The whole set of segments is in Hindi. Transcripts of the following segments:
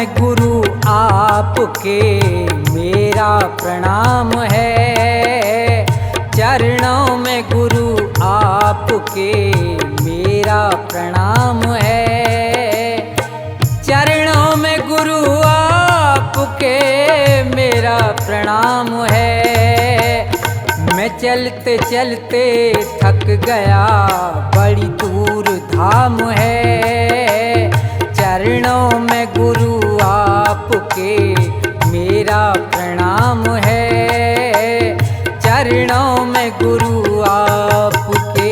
में गुरु आपके मेरा प्रणाम है। चरणों में गुरु आपके मेरा प्रणाम है। चरणों में गुरु आपके मेरा प्रणाम है। मैं चलते चलते थक गया, बड़ी दूर धाम है। चरणों में गुरु आपके मेरा प्रणाम है। चरणों में गुरु आपके।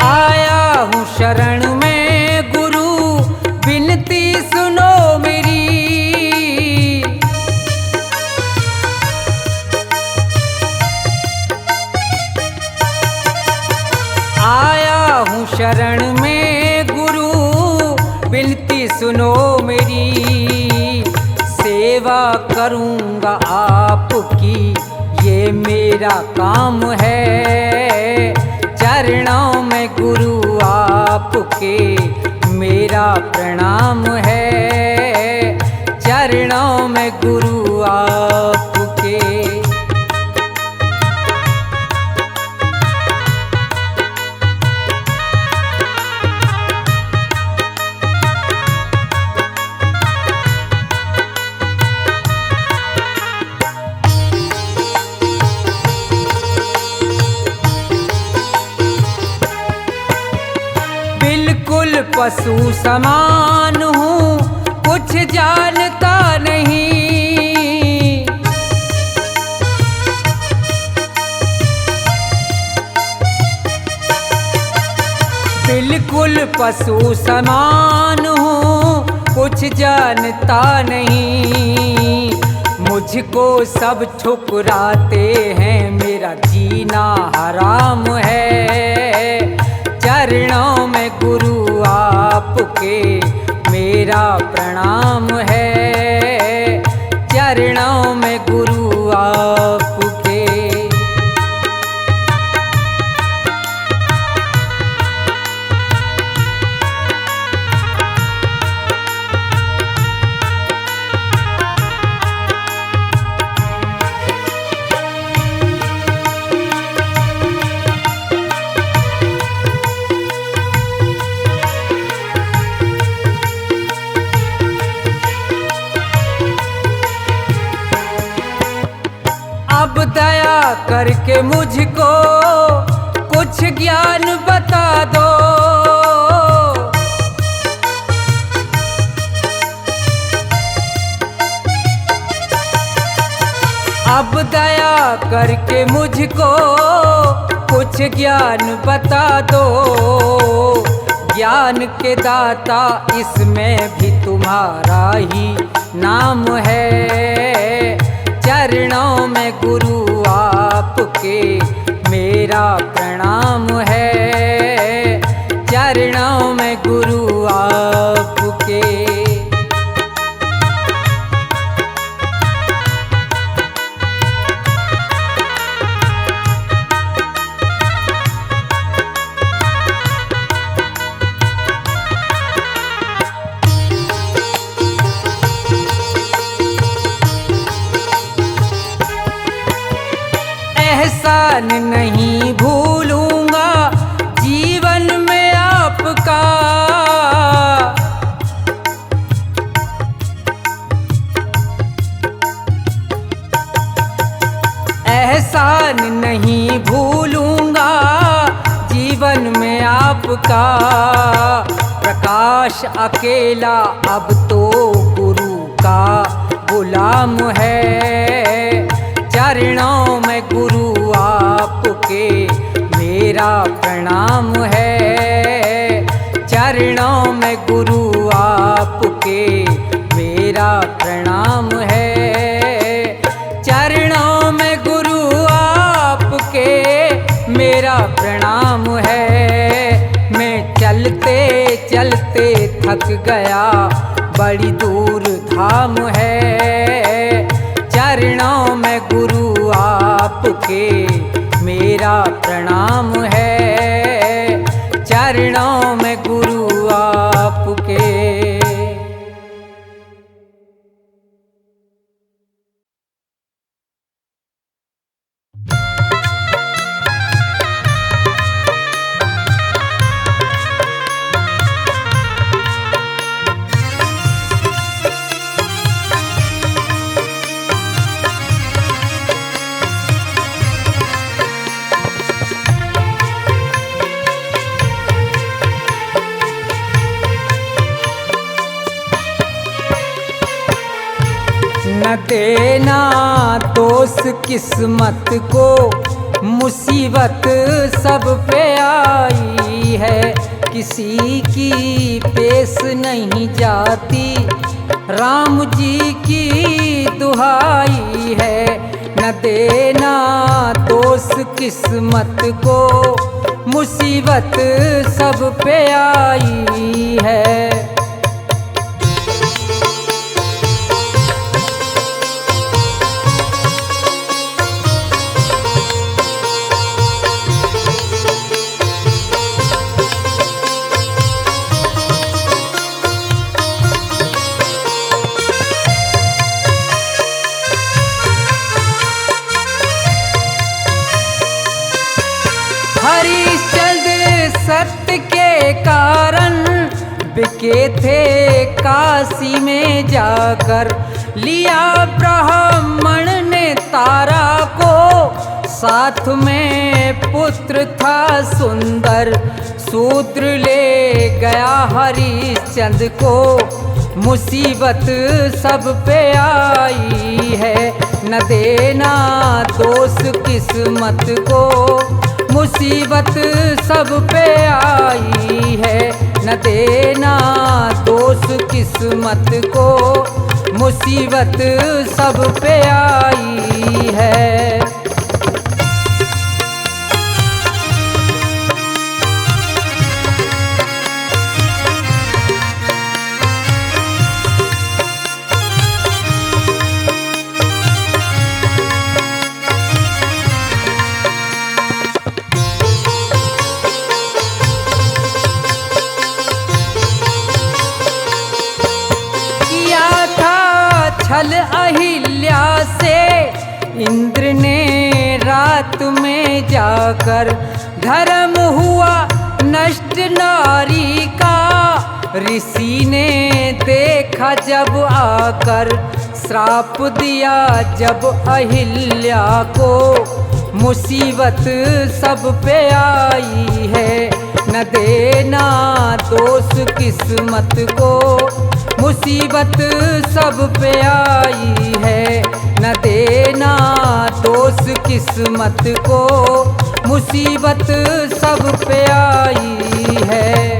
आया हूँ शरण में गुरु, विनती सुनो मेरी। आया हूँ शरण में गुरु, विनती सुनो मेरी। सेवा करूँगा आपकी, ये मेरा काम है। चरणों में गुरु आपके मेरा प्रणाम है। चरणों में गुरु आपके। बिल्कुल पशु समान हूँ, कुछ जानता नहीं। बिल्कुल पशु समान हूँ, कुछ जानता नहीं। मुझको सब ठुकराते हैं, मेरा जीना हराम है। चरणों में गुरु आपके मेरा प्रणाम है। चरणों में गुरु आपके। अब दया करके मुझको कुछ ज्ञान बता दो। अब दया करके मुझको कुछ ज्ञान बता दो। ज्ञान के दाता इसमें भी तुम्हारा ही नाम है। चरणों में गुरु आपके मेरा प्रणाम है। चरणों में गुरु आपके। एहसान नहीं भूलूंगा जीवन में आपका। एहसान नहीं भूलूंगा जीवन में आपका। प्रकाश अकेला अब तो गुरु का गुलाम है। चरणों में गुरु आपके मेरा प्रणाम है। चरणों में गुरु आपके मेरा प्रणाम है। थक गया, बड़ी दूर धाम है। चरणों में गुरु आपके मेरा प्रणाम है, चरणों में गुरु आपके। न देना दोष किस्मत को, मुसीबत सब पे आई है। किसी की पेश नहीं जाती, राम जी की दुहाई है। न देना दोष किस्मत को, मुसीबत सब पे आई है। हरिश्चंद्र सत्य के कारण बिके थे काशी में जाकर। लिया ब्राह्मण ने तारा को, साथ में पुत्र था सुंदर। शूद्र ले गया हरिश्चंद्र को, मुसीबत सब पे आई है। न देना दोष किस्मत को, मुसीबत सब पे आई है। न देना दोष किस्मत को, मुसीबत सब पे आई है। छल अहिल्या से इंद्र ने रात में जाकर, धर्म हुआ नष्ट नारी का। ऋषि ने देखा जब आकर, श्राप दिया जब अहिल्या को, मुसीबत सब पे आई है। न देना दोष किस्मत को, मुसीबत सब पे आई है। न देना दोष किस्मत को, मुसीबत सब पे आई है।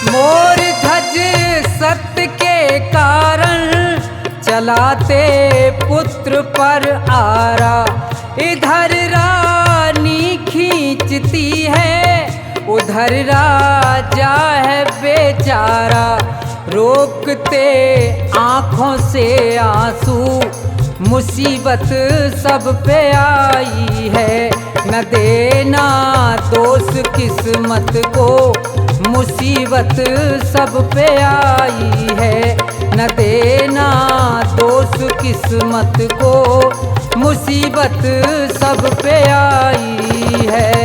मोर ध्वज सत्य के कारण, चलाते पुत्र पर आरा। इधर रानी खींचती है, उधर राजा है बेचारा। रोकते आँखों से आंसू, मुसीबत सब पे आई है। न देना दोष किस्मत को, मुसीबत सब पे आई है। न देना दोष किस्मत को, मुसीबत सब पे आई है।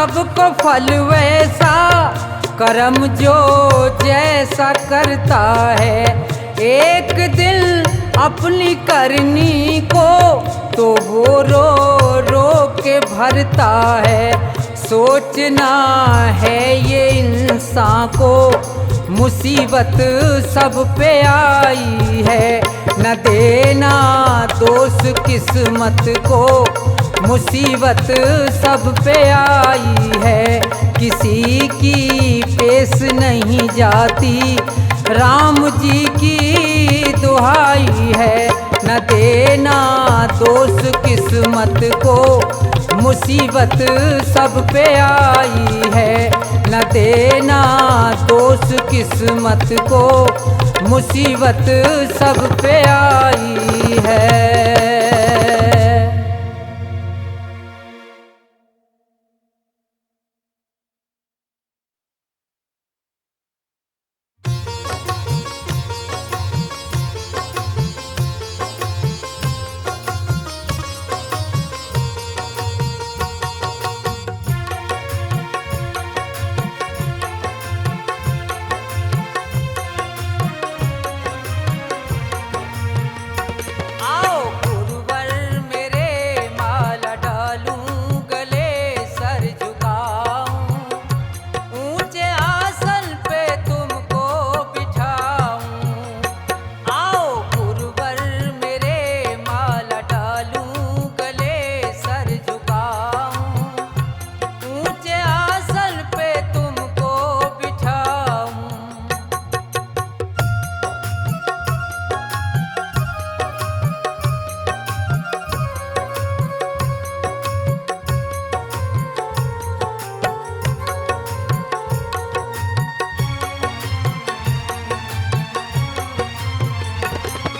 सबको फल वैसा, कर्म जो जैसा करता है। एक दिल अपनी करनी को तो वो रो रो के भरता है। सोचना है ये इंसान को, मुसीबत सब पे आई है। न देना दोष किस्मत को, मुसीबत सब पे आई है। किसी की पेश नहीं जाती, राम जी की दुहाई है। न देना दोष किस्मत को, मुसीबत सब पे आई है। न देना दोष किस्मत को, मुसीबत सब पे आई है।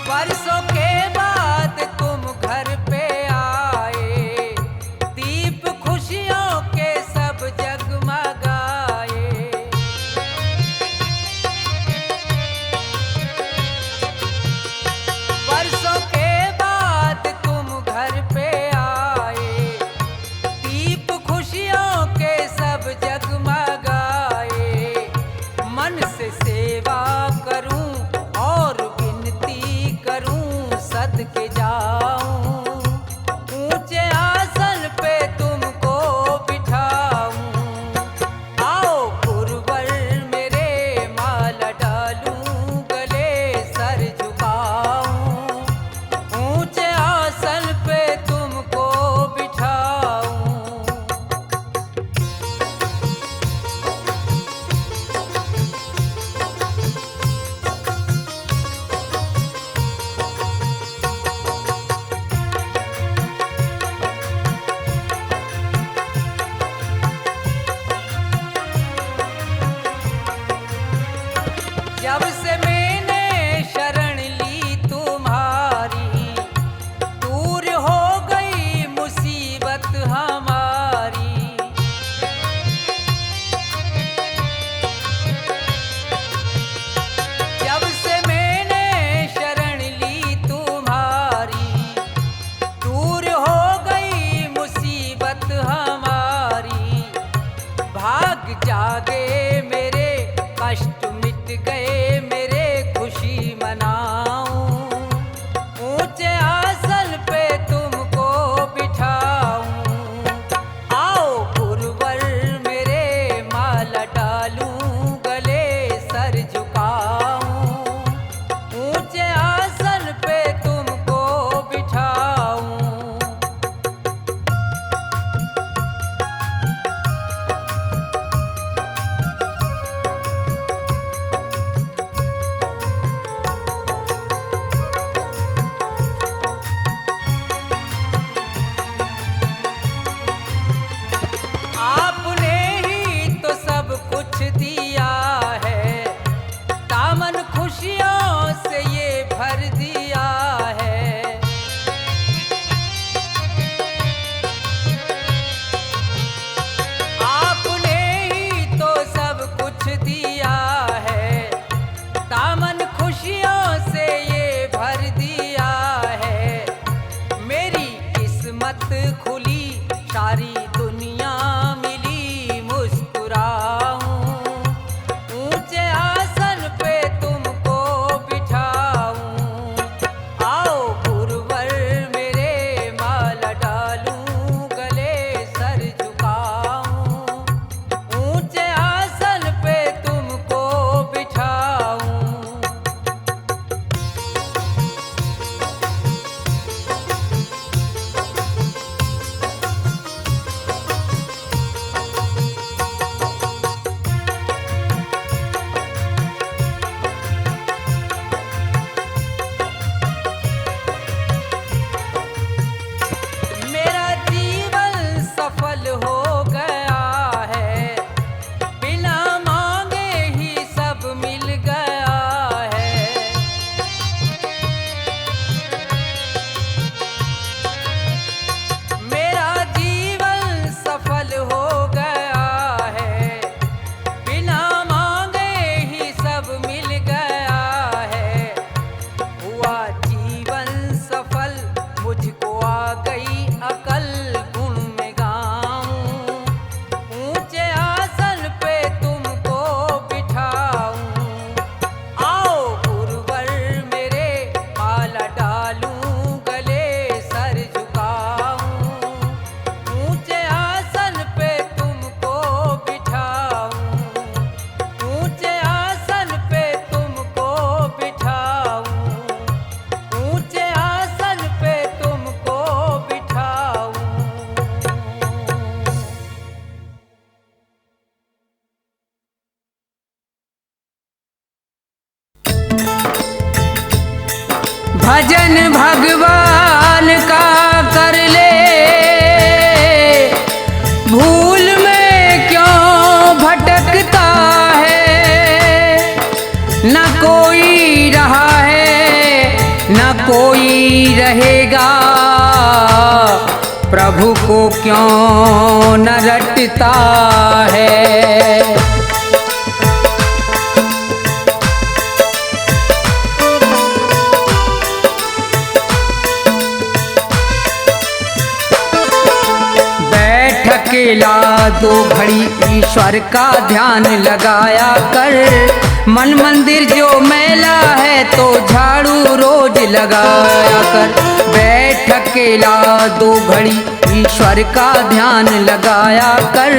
बरसों के बाद तुम घर पे आए, दीप खुशियों के सब जगमगाए। बरसों के बाद तुम घर पे आए, दीप खुशियों के सब जगमगाए। मन से सेवा करूं और करूं सदके जाऊं, ऊंचे आसन पे तुमको बिठाऊं। आओ गुरुवर मेरे माला डालूं, गले सर झुकाऊं, ऊंचे आसन पे तुमको बिठाऊं। जब से मैंने शरण ली तुम्हारी, दूर हो गई मुसीबत हमारी। जब से मैंने शरण ली तुम्हारी, दूर हो गई मुसीबत हमारी। भाग जागे मेरे, कष्ट मिट गए मेरे, खुशी मनाऊं, ऊंचे आसन पे तुमको बिठाऊं। आओ गुरुवर मेरे माला डालूं, गले सर झुकाऊं, ऊंचे आसन पे तुमको बिठाऊं। आपने ही तो सब कुछ दिया है, दामन खुशियों से ये भर दिया है। आपने ही तो सब कुछ दिया है, दामन खुशियों से ये भर दिया है। मेरी किस्मत खुली, सारी दुनिया मिली, भगवान का कर ले, भूल में क्यों भटकता है। न कोई रहा है न कोई रहेगा, प्रभु को क्यों न रटता है। बैठ अकेला 2 घड़ी ईश्वर का ध्यान लगाया कर, मन मंदिर जो मैला है तो झाड़ू रोज लगाया कर। बैठ अकेला 2 घड़ी ईश्वर का ध्यान लगाया कर,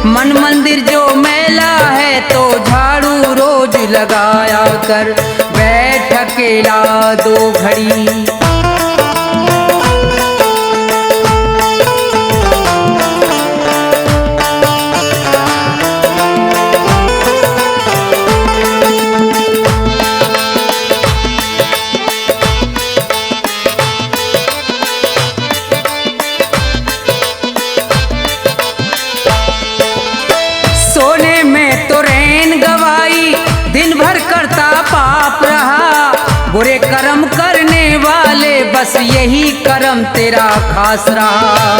मन मंदिर जो मैला है तो झाड़ू रोज लगाया कर। बैठ अकेला 2 घड़ी। सोने में तो रैन गवाई, दिन भर करता पाप रहा। बुरे कर्म करने वाले बस यही कर्म तेरा खास रहा।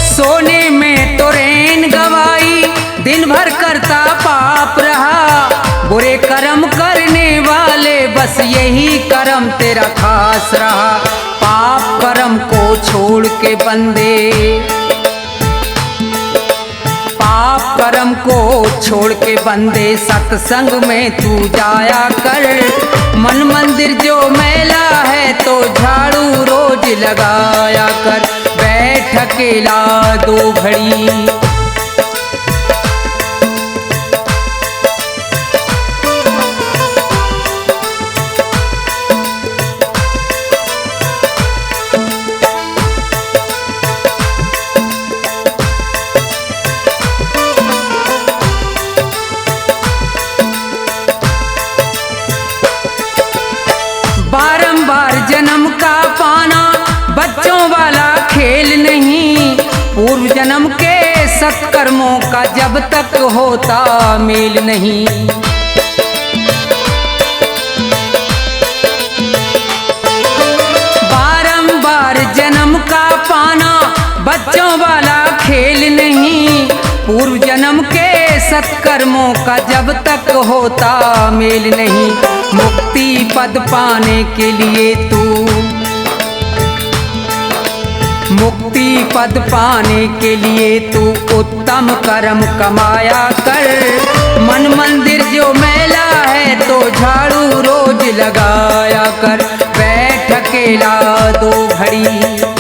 सोने में तो रैन गवाई, दिन भर करता पाप रहा। बुरे कर्म करने वाले बस यही कर्म तेरा खास रहा। पाप कर्म को छोड़ के बंदे, पाप कर्म को छोड़ के बंदे सत्संग में तू जाया कर। मन मंदिर जो मैला है तो झाड़ू रोज लगाया कर। बैठ अकेला 2 घड़ी। बारंबार जन्म का पाना बच्चों वाला खेल नहीं, पूर्व जन्म के सत्कर्मों का जब तक होता मेल नहीं। बारंबार जन्म का पाना बच्चों वाला खेल नहीं, पूर्व जन्म के सत्कर्मों का जब तक होता मेल नहीं। मुक्ति पद पाने के लिए तू, मुक्ति पद पाने के लिए तू उत्तम कर्म कमाया कर। मन मंदिर जो मैला है तो झाड़ू रोज लगाया कर। बैठ अकेला 2 घड़ी।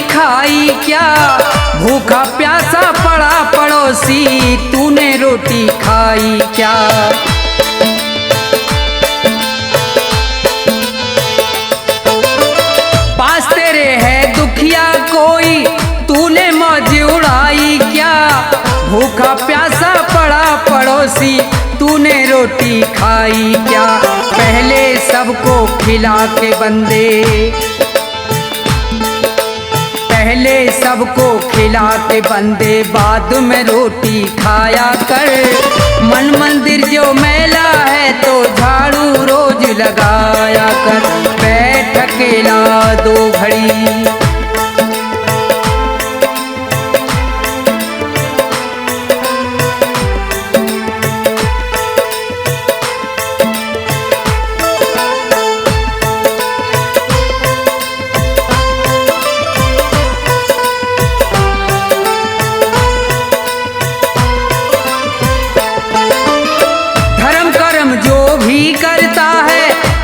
खाई क्या भूखा प्यासा पड़ा पड़ोसी, तूने रोटी खाई क्या। पास तेरे है दुखिया कोई, तूने मौज उड़ाई क्या। भूखा प्यासा पड़ा पड़ोसी, तूने रोटी खाई क्या। पहले सबको खिला के बंदे, पहले सबको खिलाते बंदे बाद में रोटी खाया कर। मन मंदिर जो मैला है तो झाड़ू रोज लगाया कर। बैठ अकेला 2 घड़ी।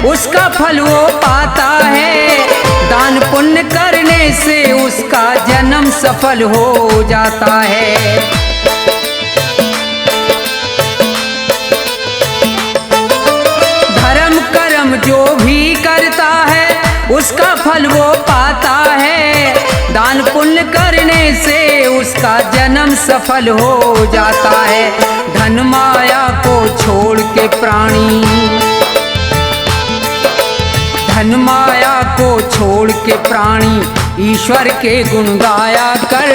उसका फल वो पुण्य करने से उसका जन्म सफल हो जाता है। धर्म कर्म जो भी करता है उसका फल वो पाता है। दान पुण्य करने से उसका जन्म सफल हो जाता है। धन माया को छोड़ के प्राणी, धन माया को छोड़ के प्राणी ईश्वर के गुण गाया कर।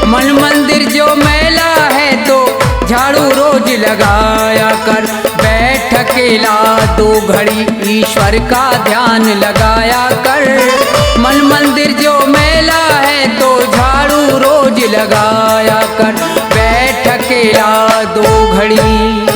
मन मंदिर जो मैला है तो झाड़ू रोज लगाया कर। बैठ अकेला 2 घड़ी ईश्वर का ध्यान लगाया कर। मन मंदिर जो मैला है तो झाड़ू रोज लगाया कर। बैठ अकेला 2 घड़ी।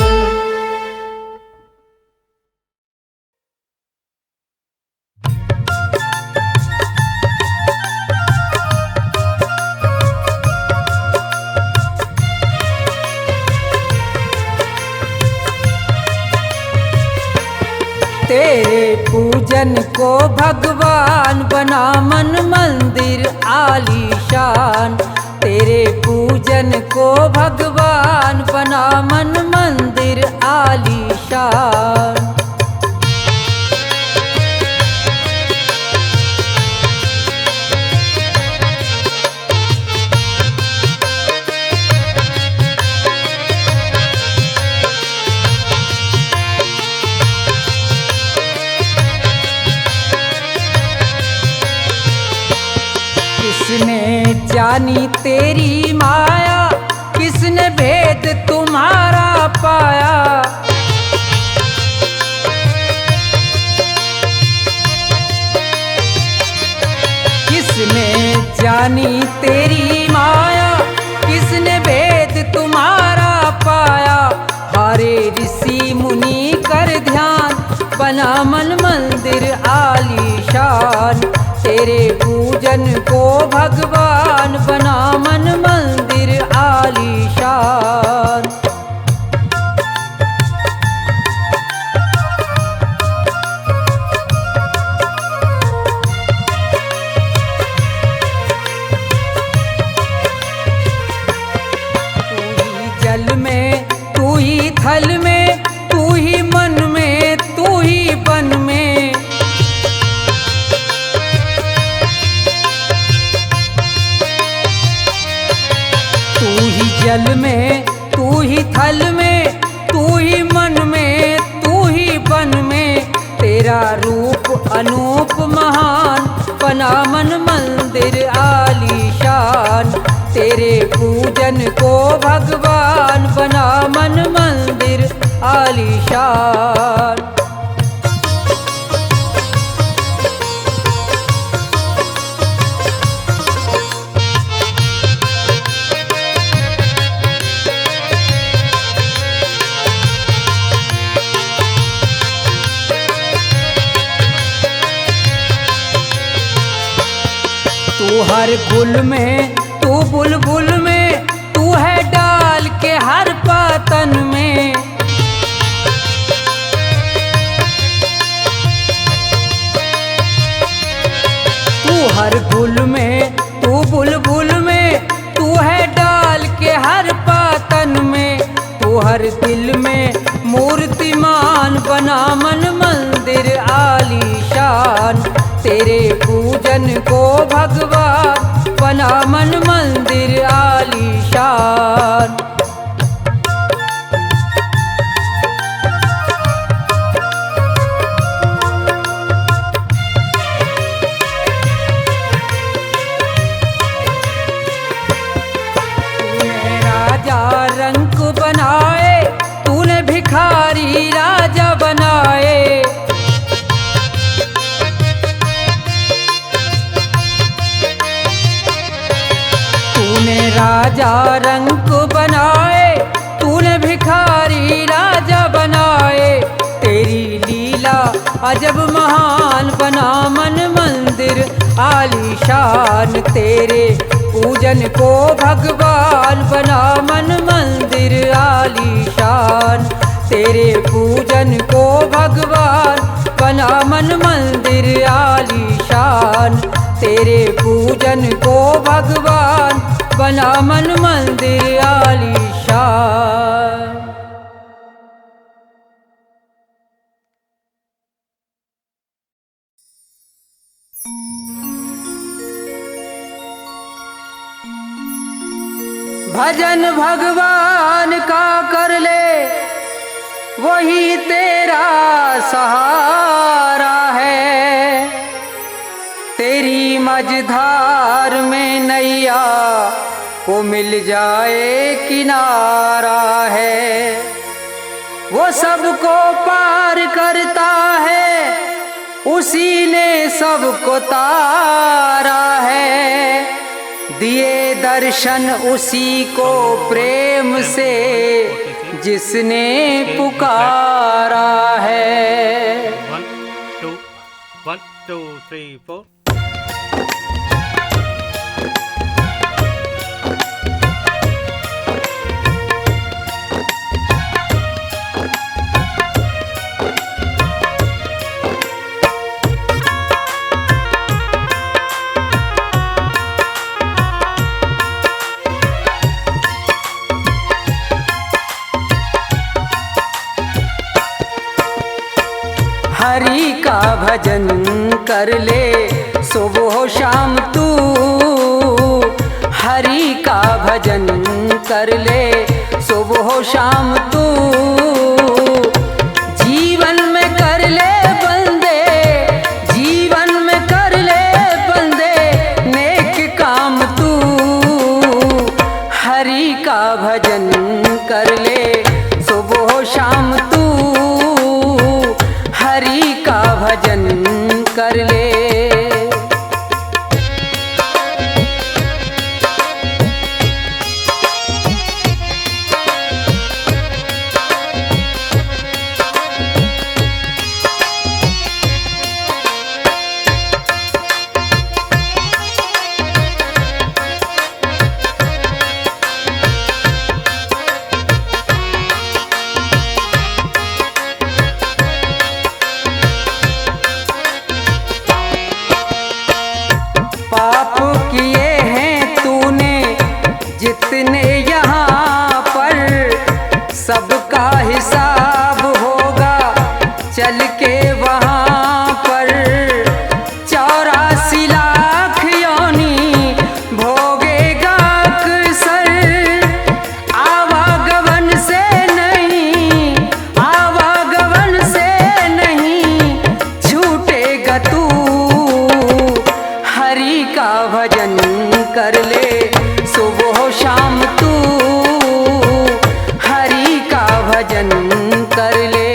तेरे पूजन को भगवान बना मन मंदिर आलीशान। तेरे पूजन को भगवान बना मन मंदिर आलीशान। किसने जानी तेरी माया, किसने भेद तुम्हारा पाया। किसने जानी तेरी माया, किसने भेद तुम्हारा पाया। हारे ऋषि मुनि कर ध्यान बना मन मंदिर आलीशान। तेरे पूजन को भगवान बना मन मंदिर आलीशान। तू ही जल में, तू ही थल में, तू ही मन में, तू ही वन में। तू ही जल में, तू ही थल में, तू ही मन में, तू ही वन में। तेरा रूप अनूप महान बना मन मंदिर आलीशान। तेरे पूजन को भगवान बना मन मंदिर आलीशान। तू हर गुल में, तू बुलबुल में, तू है डाल के हर पातन में। तू हर गुल में, तू बुलबुल में, तू है डाल के हर पातन में। तू हर दिल में मूर्तिमान बना मन मंदिर आलीशान। तेरे पूजन को भगवान बना मन मंदिर आलीशान। तूने राजा रंक बनाए, तूने भिखारी राजा बनाए। तूने राजा रंक बनाए, तूने भिखारी राजा बनाए। तेरी लीला अजब महान बना मन मंदिर आलीशान। तेरे पूजन को भगवान बना मन मंदिर आलीशान। तेरे पूजन को भगवान बना मन मंदिर आलीशान। तेरे पूजन को भगवान बना मन मंदिर आलीशान। भजन भगवान का कर ले वही तेरा सहारा है, तेरी मझधार में नैया को मिल जाए किनारा है। वो सबको पार करता है, उसी ने सबको तारा है। दिए दर्शन उसी को प्रेम से जिसने पुकारा है। 1 2 3 4। हरि का भजन कर ले सुबह शाम तू, हरि का भजन कर ले सुबह शाम तू। जीवन में कर ले बंदे, जीवन में कर ले बंदे नेक काम तू। हरि का भजन कर ले सुबह शाम तू, हरि का भजन कर ले। पाप किए हैं तूने जितने यहाँ पर, सबका हिसाब होगा चल के वहाँ पर। 84 लाख योनि भोगेगा अक्सर, आवागमन से नहीं, आवागमन से नहीं छूटेगा तू। हरि का भजन कर ले सुबह शाम तू, हरि का भजन कर ले।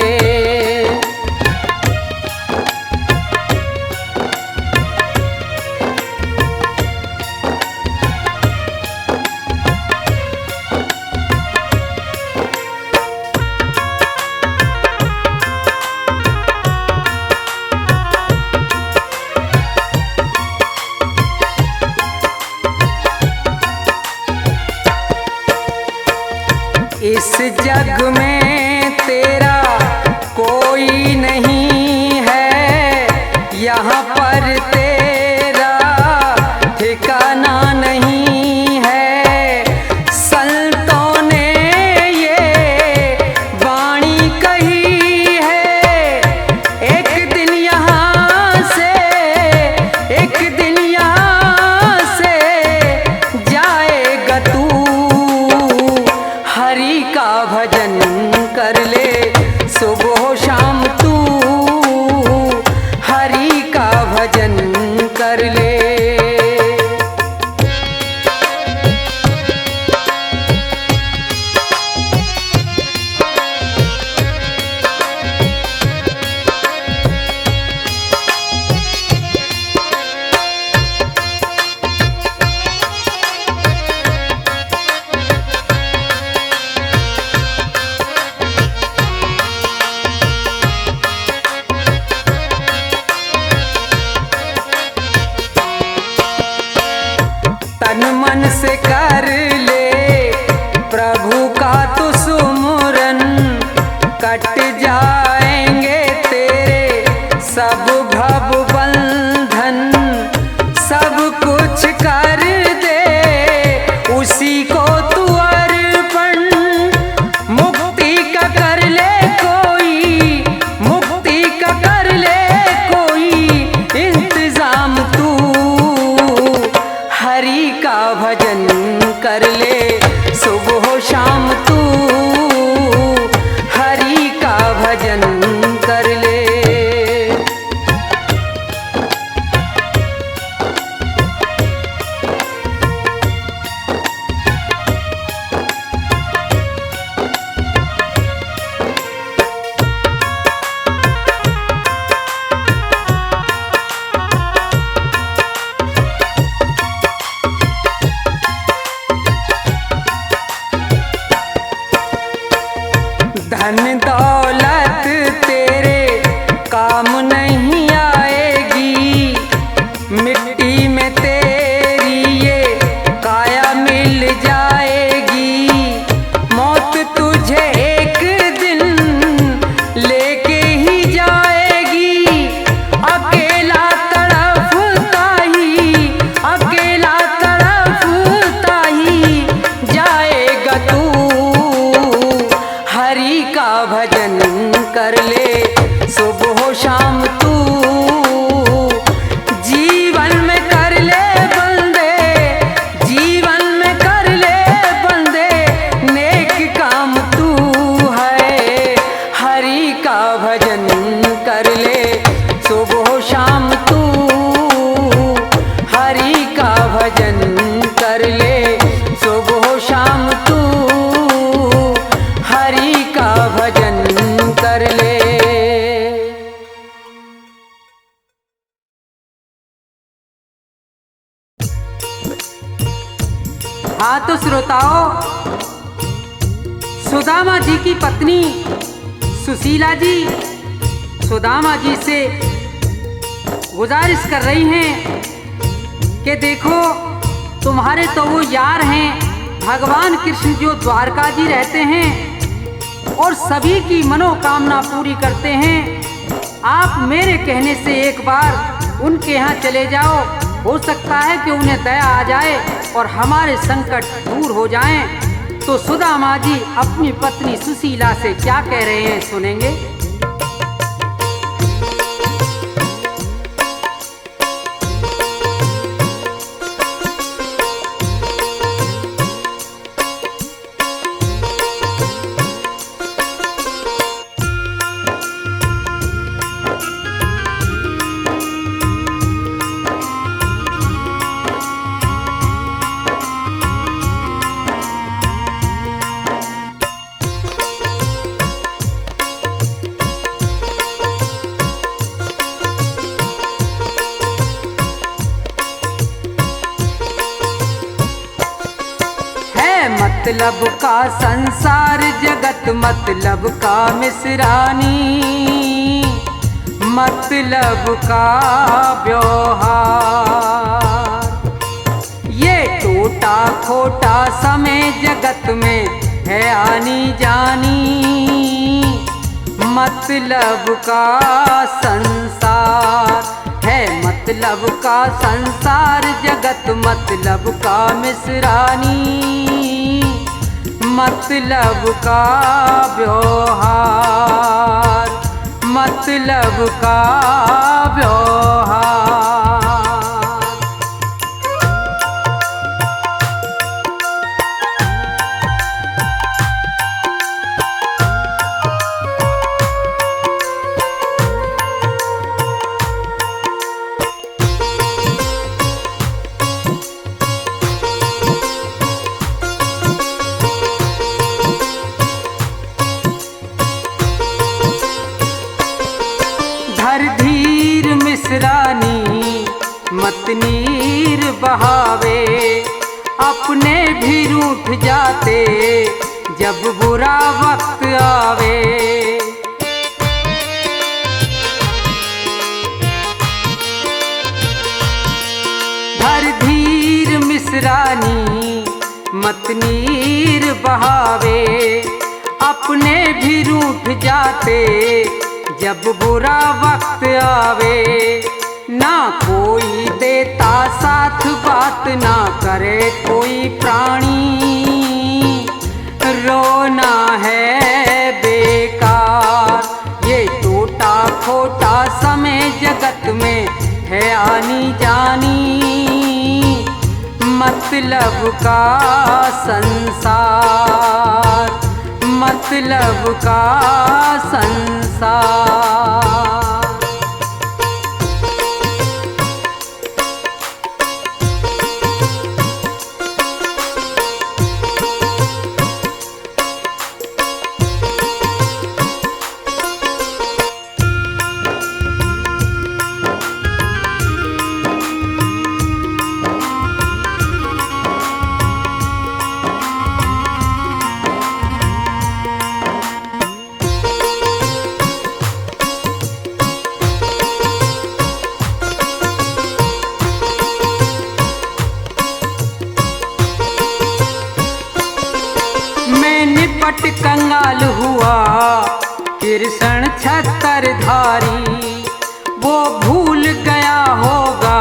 इस जग में तेरा कोई नहीं है, यहाँ पर तेरा ठिकाना नहीं है। संतों ने ये वाणी कही है, एक दिन यहाँ से, एक दिन यहाँ से जाएगा तू। हरि का भजन कर ले सुबह शाम तू, हरि का भजन कर ले। तन मन से कर ले प्रभु का तू सुमुरन, कट जाएंगे तेरे सब भव बंधन। कुछ कर दे उसी को तू अर्पण। मुक्ति का कर ले कोई, मुक्ति का कर ले कोई इंतजाम तू। हरि का भजन कर ले सुबह शाम तू, हरि का भजन कर ले। धन दौलत तेरे काम नहीं आएगी, मिट्टी में तेरी ये काया मिल जाएगी। मौत तुझे एक दिन लेके ही जाएगी, अकेला तड़पता ही, अकेला तड़पता ही जाएगा तू। हरि का भजन कर ले सुबह शाम तू, जीवन में कर ले बंदे, जीवन में कर ले बंदे नेक काम तू है। हरि का भजन कर ले सुबह शाम तू, हरि का भजन कर ले सुबह शाम तू, हरि का भजन कर ले। हाँ तो श्रोताओं, सुदामा जी की पत्नी सुशीला जी सुदामा जी से गुजारिश कर रही हैं कि देखो तुम्हारे तो वो यार हैं भगवान कृष्ण जो द्वारका जी रहते हैं और सभी की मनोकामना पूरी करते हैं। आप मेरे कहने से एक बार उनके यहाँ चले जाओ, हो सकता है कि उन्हें दया आ जाए और हमारे संकट दूर हो जाएं। तो सुदामा जी अपनी पत्नी सुशीला से क्या कह रहे हैं सुनेंगे। मतलब का संसार जगत मतलब का मिसरानी, मतलब का व्यवहार। ये टूटा खोटा समय जगत में है आनी जानी, मतलब का संसार है, मतलब का संसार जगत मतलब का मिसरानी, मतलब का व्यवहार, मतलब का व्यवहार। मिसरानी मत नीर बहावे, अपने भी रूठ जाते जब बुरा वक्त आवे। धर धीर मिसरानी मत नीर बहावे, अपने भी रूठ जाते जब बुरा वक्त आवे। ना कोई देता साथ बात बात ना करे कोई प्राणी, रोना है बेकार। ये टूटा खोटा समय जगत में है आनी जानी, मतलब का संसार, मतलब का संसार। पट कंगाल हुआ कृष्ण छत्रधारी, वो भूल गया होगा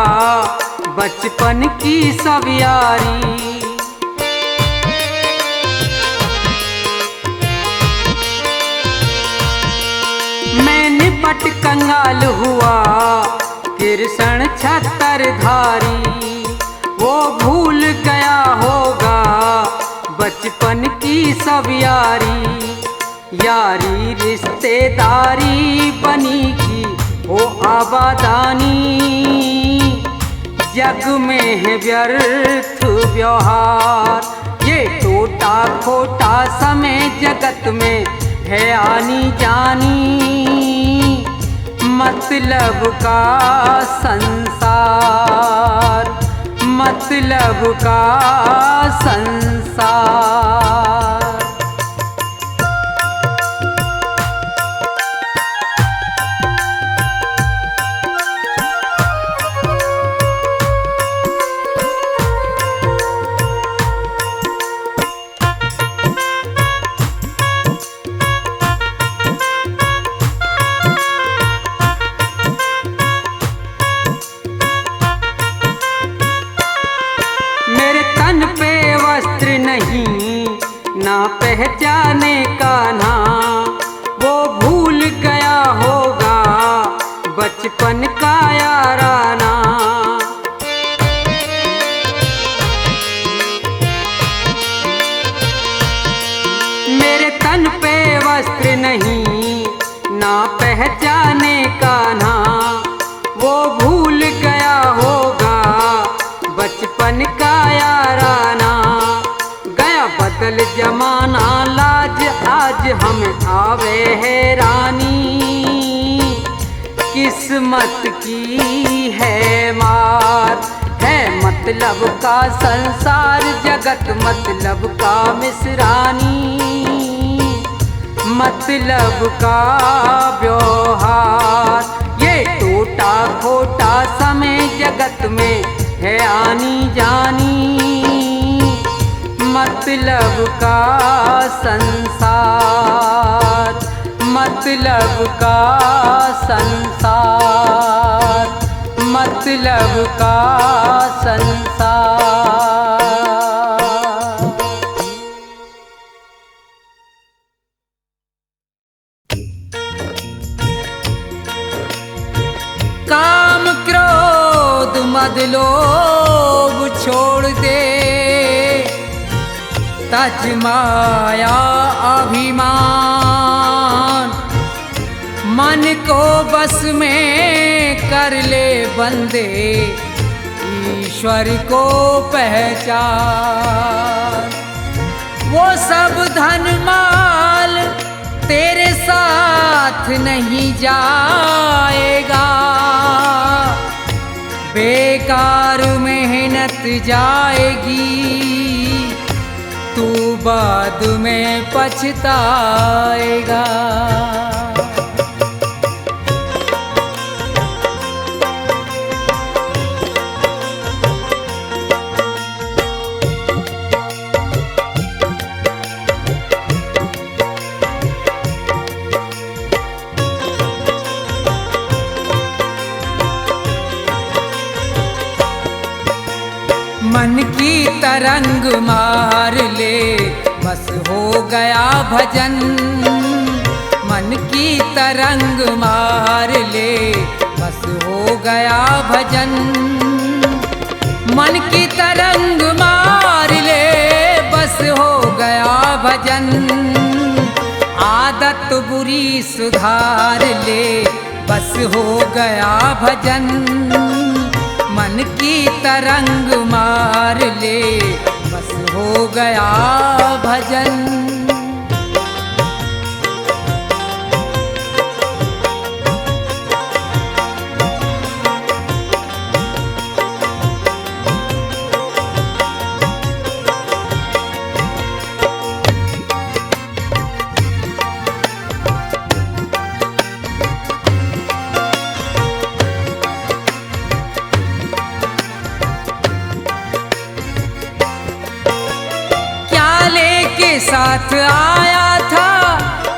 बचपन की सब यारी। मैं निपट कंगाल हुआ कृष्ण छत्रधारी, वो भूल गया होगा बचपन की सब यारी। यारी रिश्तेदारी बनी की हो आबादानी, जग में है व्यर्थ व्यवहार। ये टूटा खोटा समय जगत में है आनी जानी, मतलब का संसार, मतलब का संसार। ना पहचाने का ना, वो भूल गया होगा बचपन का याराना। मेरे तन पे वस्त्र नहीं ना पहचाने का ना, वो भूल गया होगा बचपन का याराना। बदल जमाना लाज आज हमें आवे हैरानी, किस्मत की है मार। है मतलब का संसार जगत मतलब का मिसरानी, मतलब का व्यवहार। ये टूटा खोटा समय जगत में है आनी जानी, मतलब का संसार, मतलब का संसार, मतलब का संसार। काम क्रोध मद लोभ छोड़ दे, तज माया अभिमान। मन को बस में कर ले बंदे, ईश्वर को पहचान। वो सब धन माल तेरे साथ नहीं जाएगा, बेकार मेहनत जाएगी, तू बाद में पछताएगा। मन की तरंग मार ले बस हो गया भजन। मन की तरंग मार ले बस हो गया भजन। मन की तरंग मार ले बस हो गया भजन। आदत बुरी सुधार ले बस हो गया भजन। मन की तरंग मार ले बस हो गया भजन। साथ आया था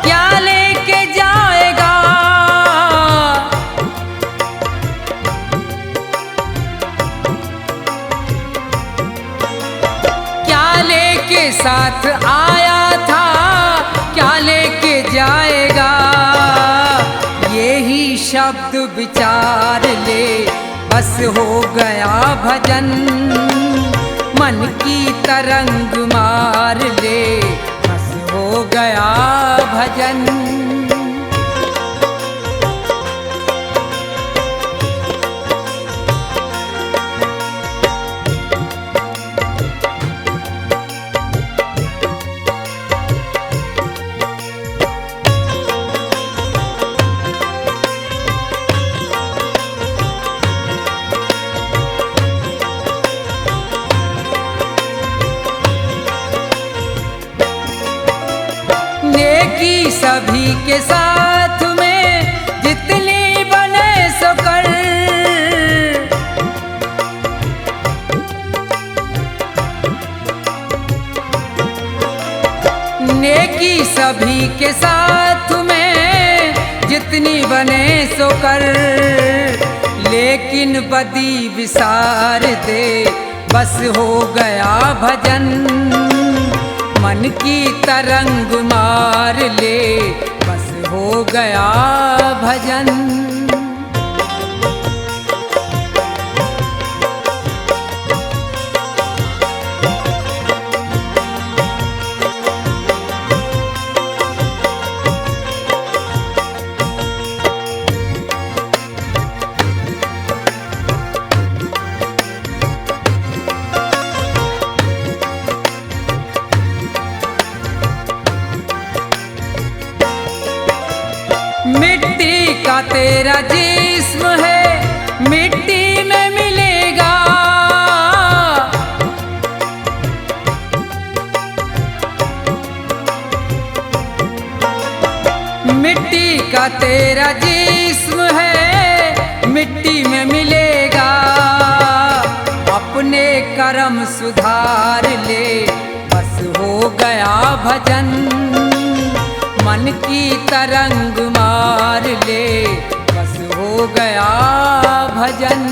क्या लेके जाएगा। क्या लेके साथ आया था क्या लेके जाएगा। यही शब्द विचार ले बस हो गया भजन। मन की तरंग मार ले बस हो गया भजन। नेकी सभी के साथ में जितनी बने सो कर। नेकी सभी के साथ में जितनी बने सो कर। लेकिन बदी विसार दे बस हो गया भजन। मन की तरंग मार ले बस हो गया भजन। मिट्टी का तेरा जिस्म है मिट्टी में मिलेगा। मिट्टी का तेरा जिस्म है मिट्टी में मिलेगा। अपने कर्म सुधार ले बस हो गया भजन। मन की तरंग मार ले बस हो गया भजन।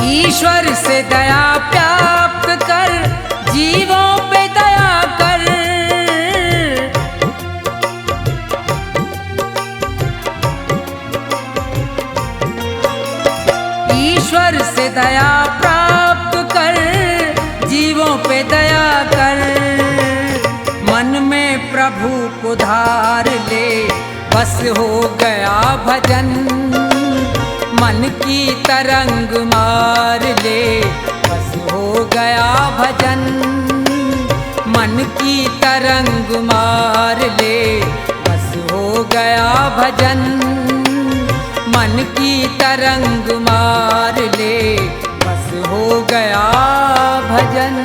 ईश्वर से दया प्राप्त कर जीवों पे दया कर। ईश्वर से दया प्राप्त कर जीवों पे दया कर। मन में प्रभु को धार ले बस हो गया भजन। मन की तरंग मार ले बस हो गया भजन। मन की तरंग मार ले बस हो गया भजन। मन की तरंग मार ले बस हो गया भजन।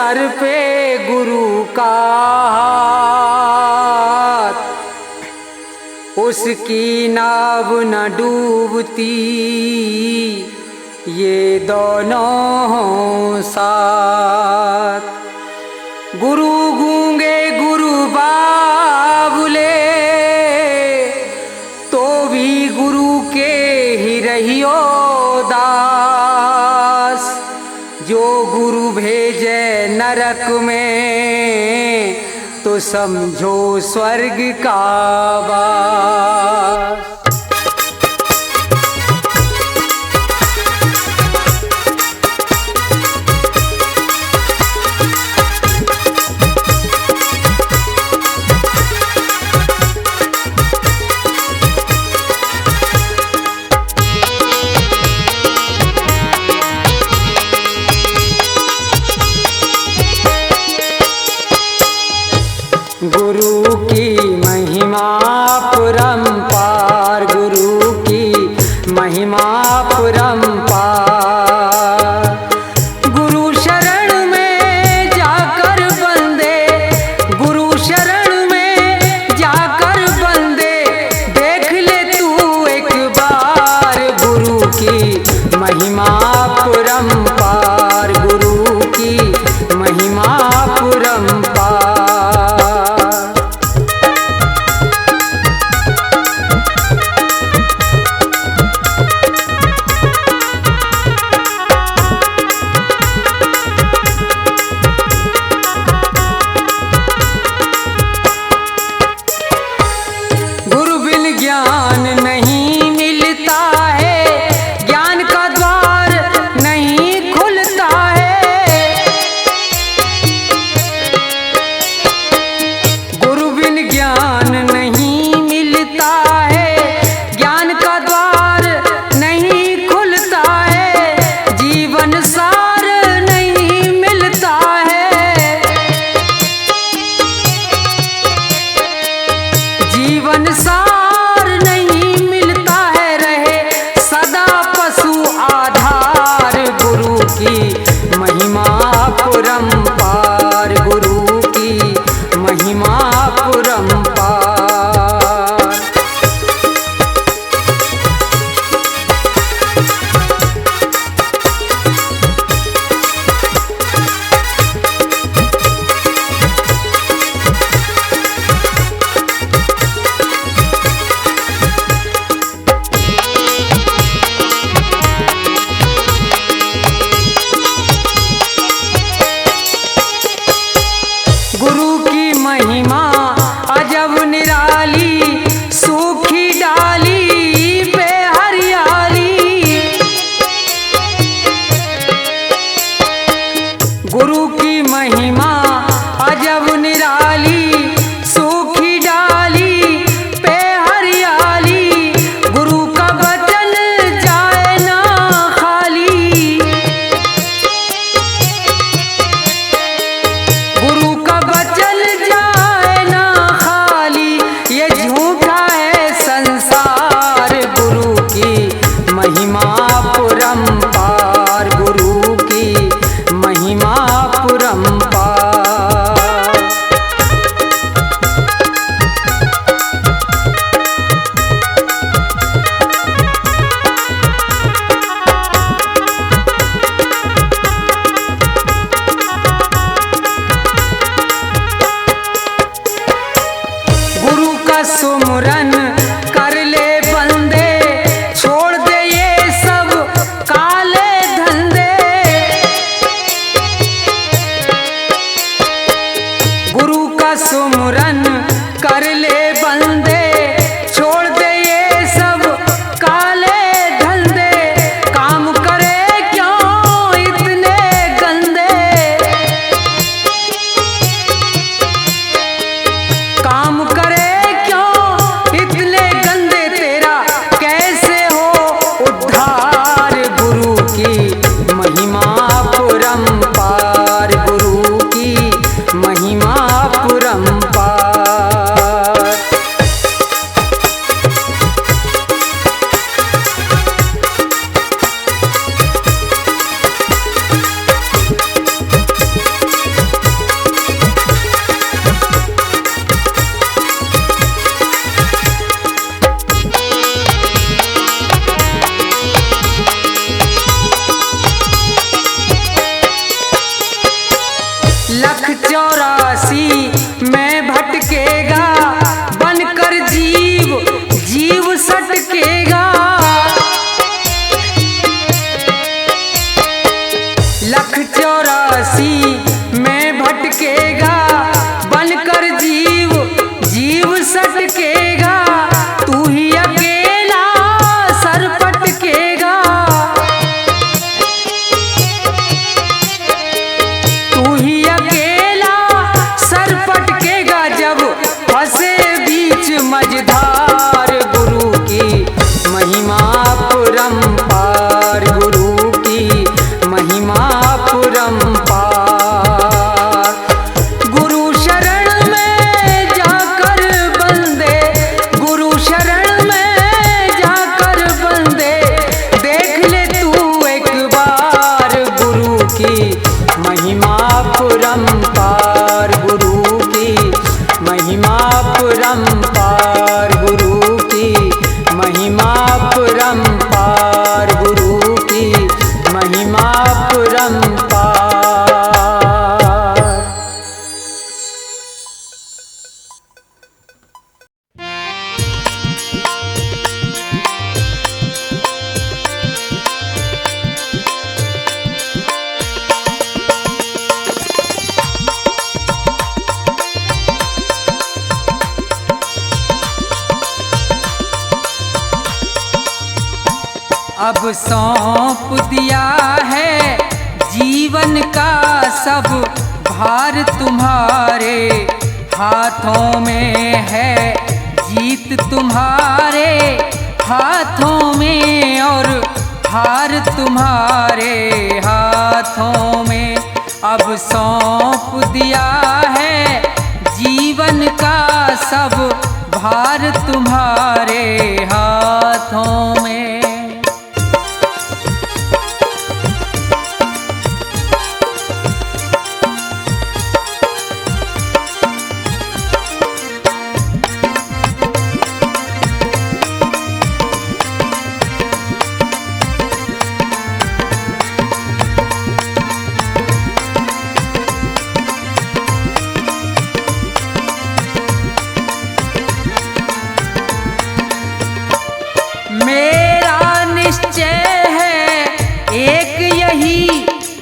सर पे गुरु का हाथ, उसकी नाव न डूबती, ये दोनों हों साथ। गुरु गूंगे गुरु बाबुले, तो भी गुरु के ही रहियो दास। जो गुरु भेजे नरक में, तो समझो स्वर्ग का वास। गुरु की महिमा परम्पार, गुरु की महिमा परम्पार। गुरु शरण में जाकर बंदे, गुरु शरण में जाकर बंदे, देख ले तू एक बार गुरु की महिमा परम्पार, गुरु की महिमा परम्पार। ज्ञान नहीं मिलता है, ज्ञान का द्वार नहीं खुलता है। गुरु बिन ज्ञान नहीं मिलता है, ज्ञान का द्वार नहीं खुलता है। जीवन सार नहीं मिलता है, जीवन सार महिमा परम्पार, गुरु की महिमा परम्पार। गुरु की महिमा अजब निराली, सूखी डाली पे हरियाली। गुरु की महिमा अजब निराली, सूखी डाली पे हरियाली। गुरु का वचन जाए ना खाली, गुरु का वचन जाए ना खाली, ये झूठा है संसार। गुरु की महिमा परम्पार, गुरु की महिमा परम्पार। गुरु का सुमरन कर ले बंदे, छोड़ दे ये सब काल महिमा परंपार। अब सौंप दिया है जीवन का सब भार तुम्हारे हाथों में है, जीत तुम्हारे हाथों में और हार तुम्हारे हाथों में। अब सौंप दिया है जीवन का सब भार तुम्हारे हाथों में। मेरा निश्चय है एक यही,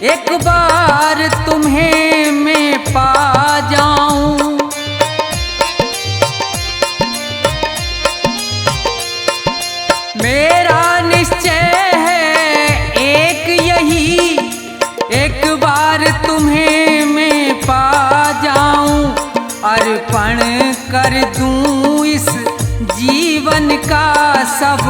एक बार तुम्हें मैं पा जाऊं। मेरा निश्चय है एक यही, एक बार तुम्हें मैं पा जाऊं। अर्पण कर दूं इस जीवन का सब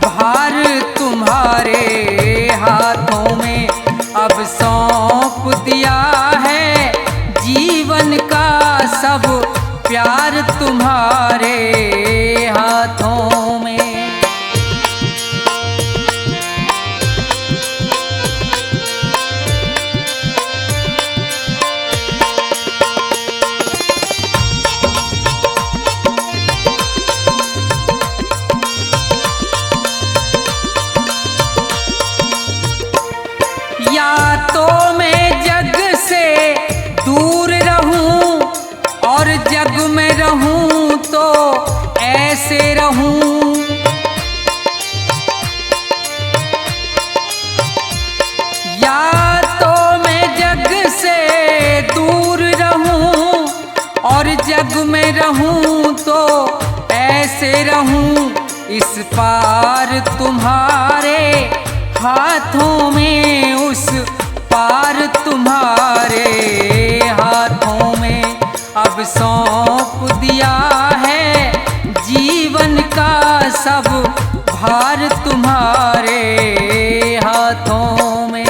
भार तुम्हारे हाथों में। अब सौंप दिया है जीवन का सब प्यार तुम्हारे हाथों में। या तो मैं जग से दूर रहूं और जग में रहूं तो ऐसे रहूं। या तो मैं जग से दूर रहूं और जग में रहूं तो ऐसे रहूं। इस पार तुम्हारे हाथों में, उस पार तुम्हारे हाथों में। अब सौंप दिया है जीवन का सब भार तुम्हारे हाथों में।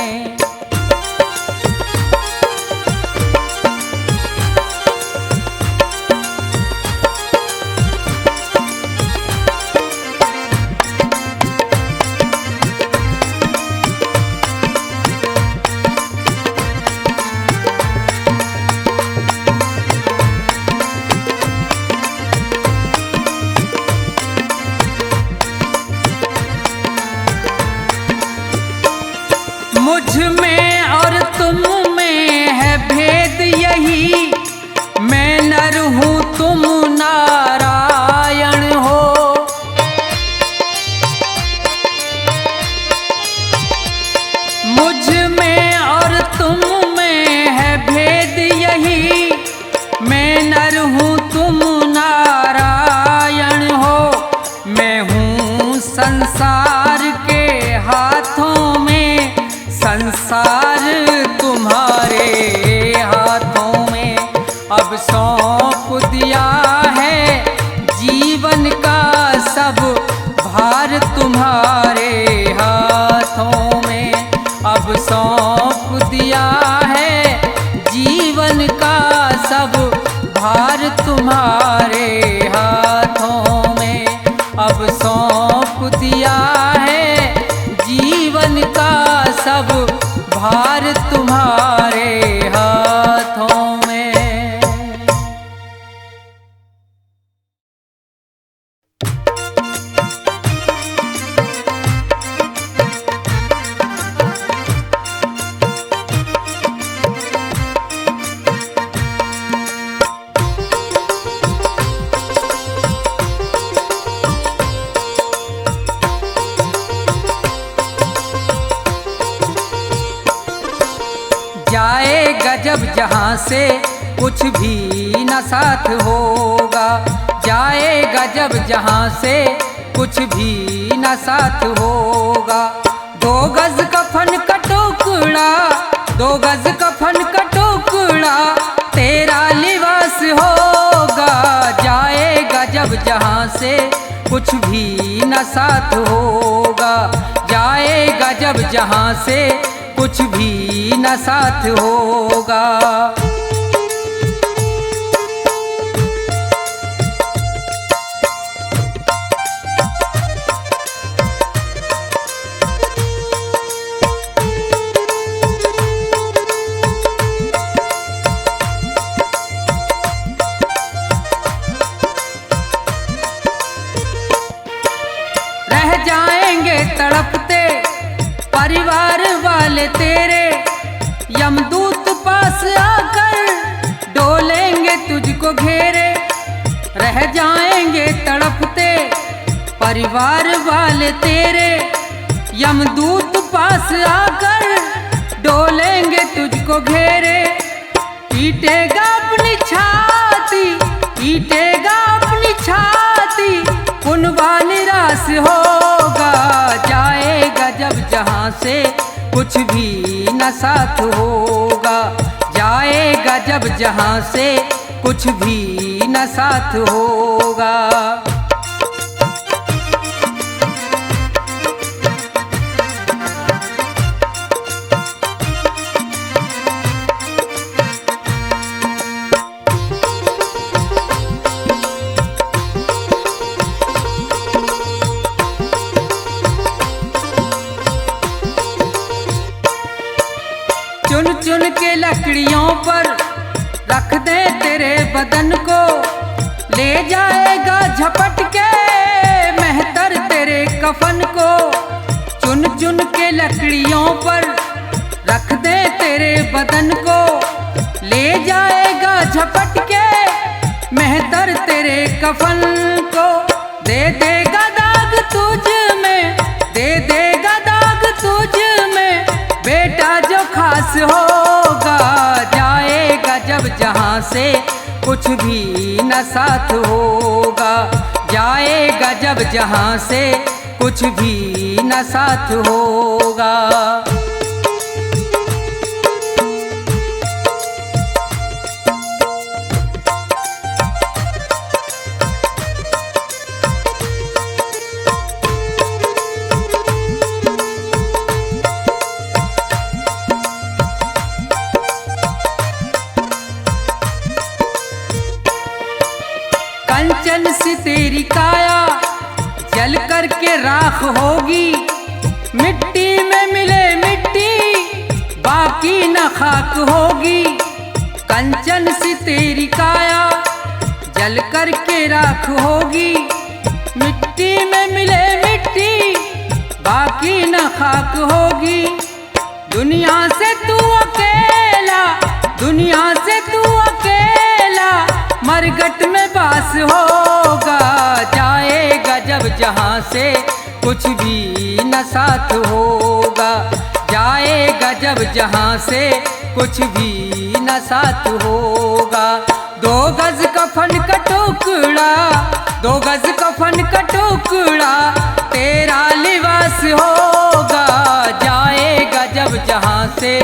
मुझ में और तुम में है भेद यही, मैं नर हूँ तुम नारायण हो। मुझ में और तुम में है भेद यही, मैं नर हूँ तुम नारायण हो। मैं हूँ संसार के हाथों में, संसार तुम्हारे हाथों में। अब सौंप दिया है जीवन का सब भार तुम्हारे हाथों में। अब सौंप दिया है जीवन का सब भार तुम्हारे हाथों में। अब सौंप दिया है जीवन का सब भार तुम्हारे हाथों में। जब जहाँ से कुछ भी न साथ होगा, जाएगा जब जहाँ से कुछ भी न साथ होगा। 2 गज कफन का टुकड़ा, 2 गज कफन का टुकड़ा तेरा लिबास होगा, जाएगा जब जहाँ से कुछ भी न साथ होगा, जाएगा जब जहाँ से कुछ भी न साथ होगा। रह जाएंगे तड़पते परिवार वाले तेरे, यमदूत पास आकर डोलेंगे तुझको घेरे। रह जाएंगे तड़पते परिवार वाले तेरे, यमदूत पास आकर डोलेंगे तुझको घेरे। पीटेगा अपनी छाती, पीटेगा अपनी छाती, कुनबा निराश होगा, जाएगा जब जहाँ से कुछ भी न साथ होगा, जाएगा जब जहाँ से कुछ भी न साथ होगा। चुन चुन के लकड़ियों पर रख दे तेरे बदन को, ले जाएगा झपट के मेहतर तेरे कफन को। चुन चुन के लकड़ियों पर रख दे तेरे बदन को, ले जाएगा झपट के मेहतर तेरे कफन को। दे देगा दाग तुझ में, दे देगा दाग तुझ में, बेटा जो खास होगा, जाएगा जब जहाँ से कुछ भी न साथ होगा, जाएगा जब जहाँ से कुछ भी न साथ होगा। कंचन सी तेरी काया जल करके राख होगी, मिट्टी में मिले मिट्टी बाकी न खाक होगी। कंचन सी तेरी काया जल करके राख होगी, मिट्टी में मिले मिट्टी बाकी न खाक होगी। दुनिया से तू अकेला, दुनिया से तू अकेला मरघट में बास होगा, जाएगा जब जहाँ से कुछ भी न साथ होगा, जाएगा जब जहाँ से कुछ भी न साथ होगा। 2 गज कफन का टुकड़ा, 2 गज कफन का टुकड़ा तेरा लिबास होगा, जाएगा जब जहाँ से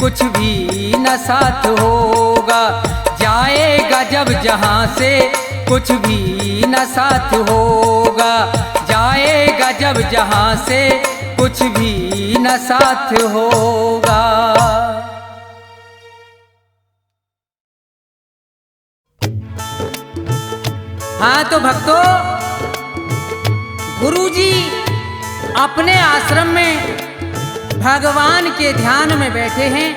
कुछ भी न साथ होगा, जाएगा जब जहाँ से कुछ भी न साथ होगा, जाएगा जब जहाँ से कुछ भी न साथ होगा। हाँ तो भक्तों, गुरुजी अपने आश्रम में भगवान के ध्यान में बैठे हैं,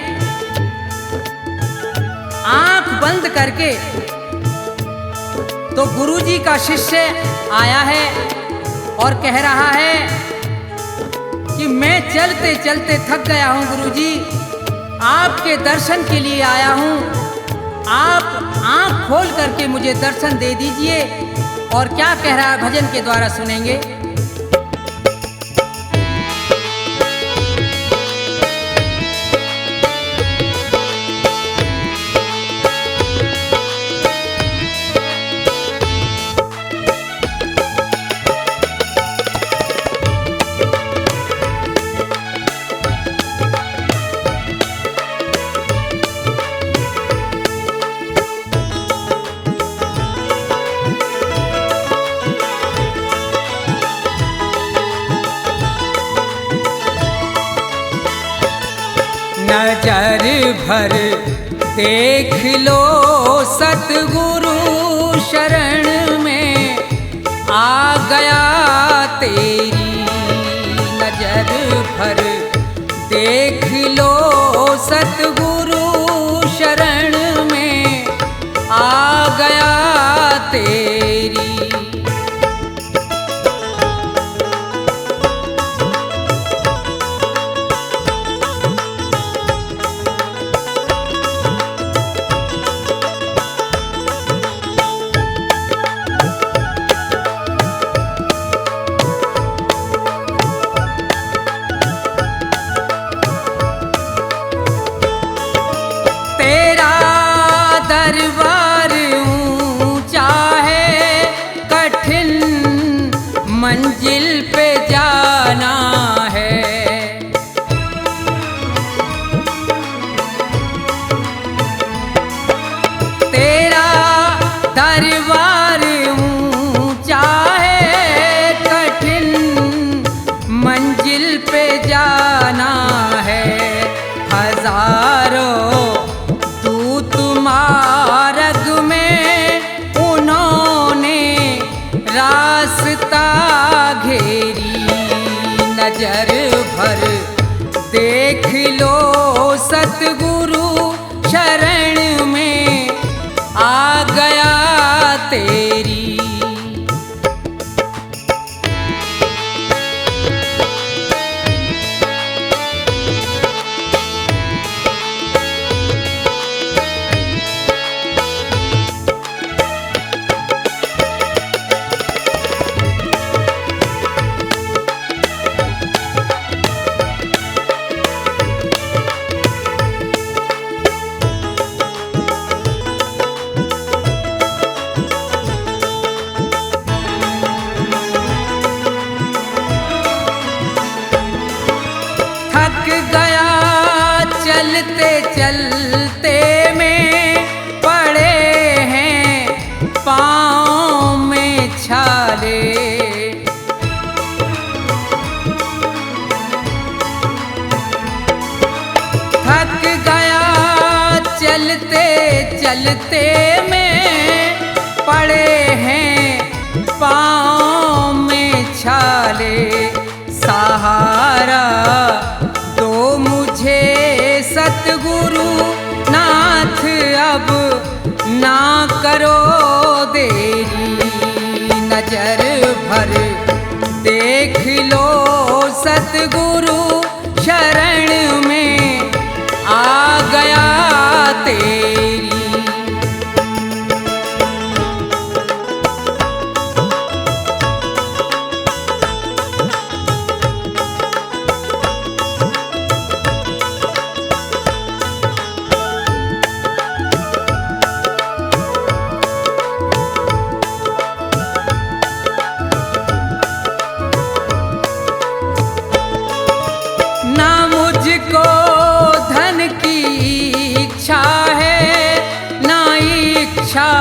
आंख बंद करके। तो गुरुजी का शिष्य आया है और कह रहा है कि मैं चलते चलते थक गया हूँ गुरुजी, आपके दर्शन के लिए आया हूँ, आप आंख खोल करके मुझे दर्शन दे दीजिए। और क्या कह रहा है भजन के द्वारा सुनेंगे। नजर भर देख लो सतगुरु शरण में आ गया तेरी। नजर भर देख लो सतगुरु शरण में आ गया तेरी। दरबार ऊंचा है, कठिन मंजिल पे जाना है। तेरा दरबार ऊंचा है, कठिन मंजिल पे जाना है। हजारों मार्ग में उन्होंने रास्ता घेरी। नजर भर देख लो सतगुरु शरण में आ गया तेरी। थक गया चलते चलते में, पड़े हैं पाँव में छाले। थक गया चलते चलते में, पड़े हैं पाँव में छाले। सहारा दो मुझे सतगुरु नाथ, अब ना करो देरी। नजर भर देख लो सतगुरु शरण में आ गया तेरी। ना मुझको धन की इच्छा है, ना इच्छा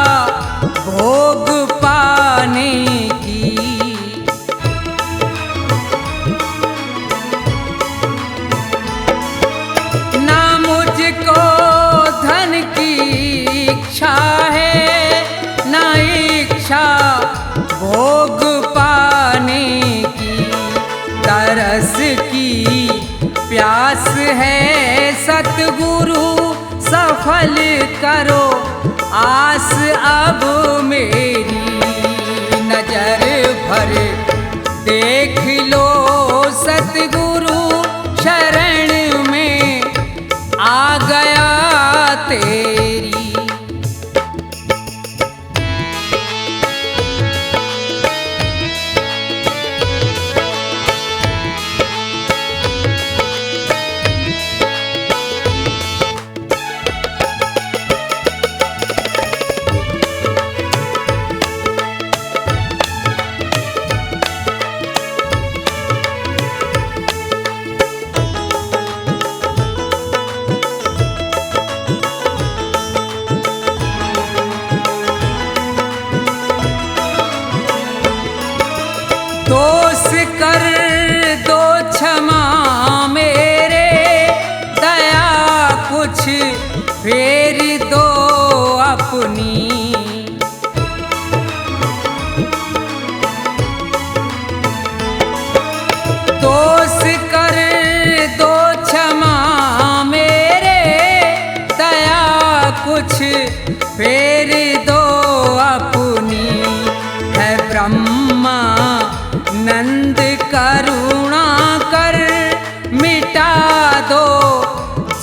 भोग पाने की। ना मुझको धन की इच्छा है, ना इच्छा भोग पाने की। तरस की प्यास है सतगुरु, सफल करो आस अब मेरी। नजर भर देख लो सतगुरु शरण में आ गया तेरी।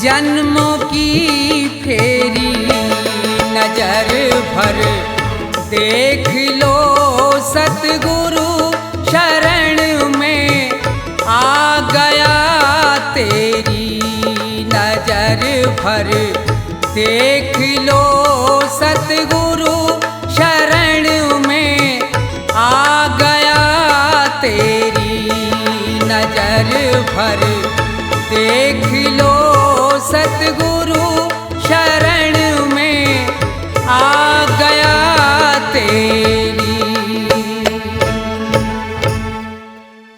जन्मों की फेरी नजर भर देख लो सतगुरु शरण में आ गया तेरी नजर भर देख लो सतगुरु शरण में आ गया तेरी नजर भर देख लो सतगुरु